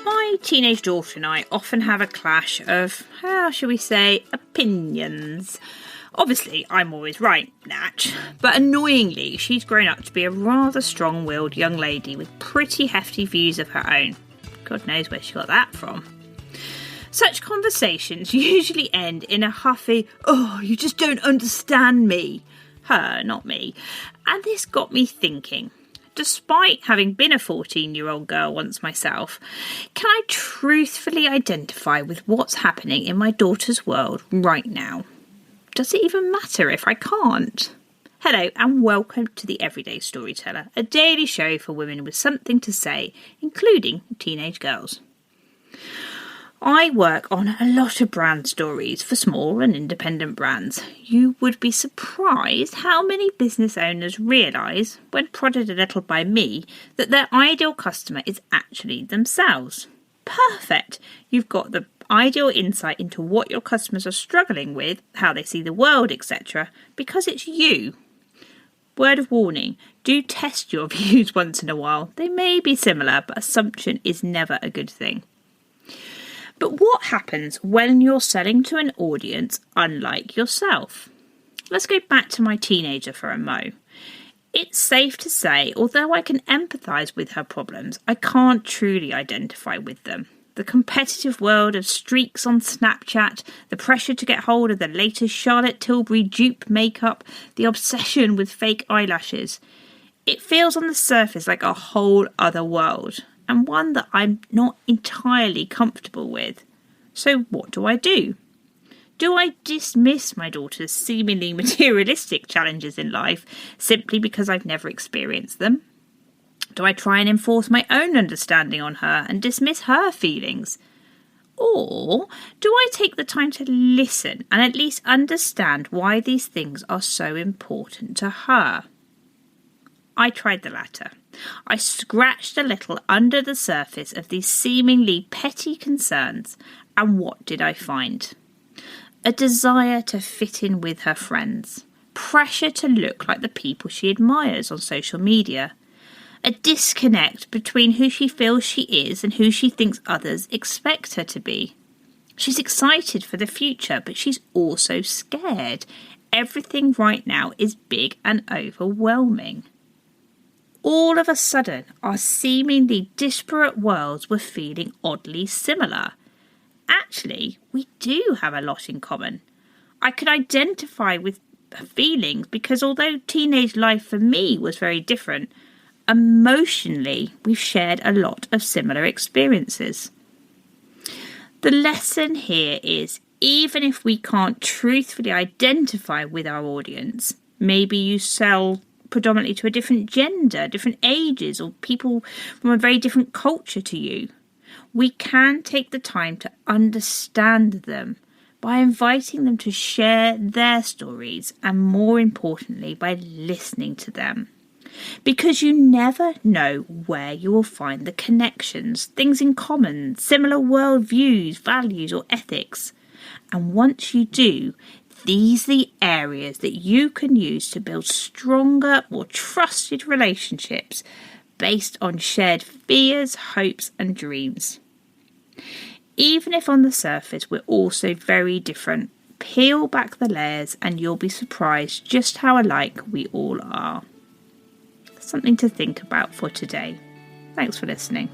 My teenage daughter and I often have a clash of, how shall we say, opinions. Obviously, I'm always right, Natch, but annoyingly, she's grown up to be a rather strong-willed young lady with pretty hefty views of her own. God knows where she got that from. Such conversations usually end in a huffy, "Oh, you just don't understand me." Her, not me. And this got me thinking. Despite having been a 14-year-old girl once myself, can I truthfully identify with what's happening in my daughter's world right now? Does it even matter if I can't? Hello and welcome to the Everyday Storyteller, a daily show for women with something to say, including teenage girls. I work on a lot of brand stories for small and independent brands. You would be surprised how many business owners realise, when prodded a little by me, that their ideal customer is actually themselves. Perfect! You've got the ideal insight into what your customers are struggling with, how they see the world, etc., because it's you. Word of warning, do test your views once in a while. They may be similar, but assumption is never a good thing. But what happens when you're selling to an audience unlike yourself? Let's go back to my teenager for a mo. It's safe to say, although I can empathise with her problems, I can't truly identify with them. The competitive world of streaks on Snapchat, the pressure to get hold of the latest Charlotte Tilbury dupe makeup, the obsession with fake eyelashes. It feels on the surface like a whole other world, and one that I'm not entirely comfortable with. So what do? Do I dismiss my daughter's seemingly materialistic challenges in life simply because I've never experienced them? Do I try and enforce my own understanding on her and dismiss her feelings? Or do I take the time to listen and at least understand why these things are so important to her? I tried the latter. I scratched a little under the surface of these seemingly petty concerns, and what did I find? A desire to fit in with her friends, pressure to look like the people she admires on social media, a disconnect between who she feels she is and who she thinks others expect her to be. She's excited for the future, but she's also scared. Everything right now is big and overwhelming. All of a sudden, our seemingly disparate worlds were feeling oddly similar. Actually, we do have a lot in common. I could identify with her feelings because although teenage life for me was very different, emotionally we've shared a lot of similar experiences. The lesson here is, even if we can't truthfully identify with our audience, maybe you sell predominantly to a different gender, different ages, or people from a very different culture to you, we can take the time to understand them by inviting them to share their stories and, more importantly, by listening to them. Because you never know where you will find the connections, things in common, similar worldviews, values or ethics. And once you do, these are the areas that you can use to build stronger, more trusted relationships based on shared fears, hopes and dreams. Even if on the surface we're also very different, peel back the layers and you'll be surprised just how alike we all are. Something to think about for today. Thanks for listening.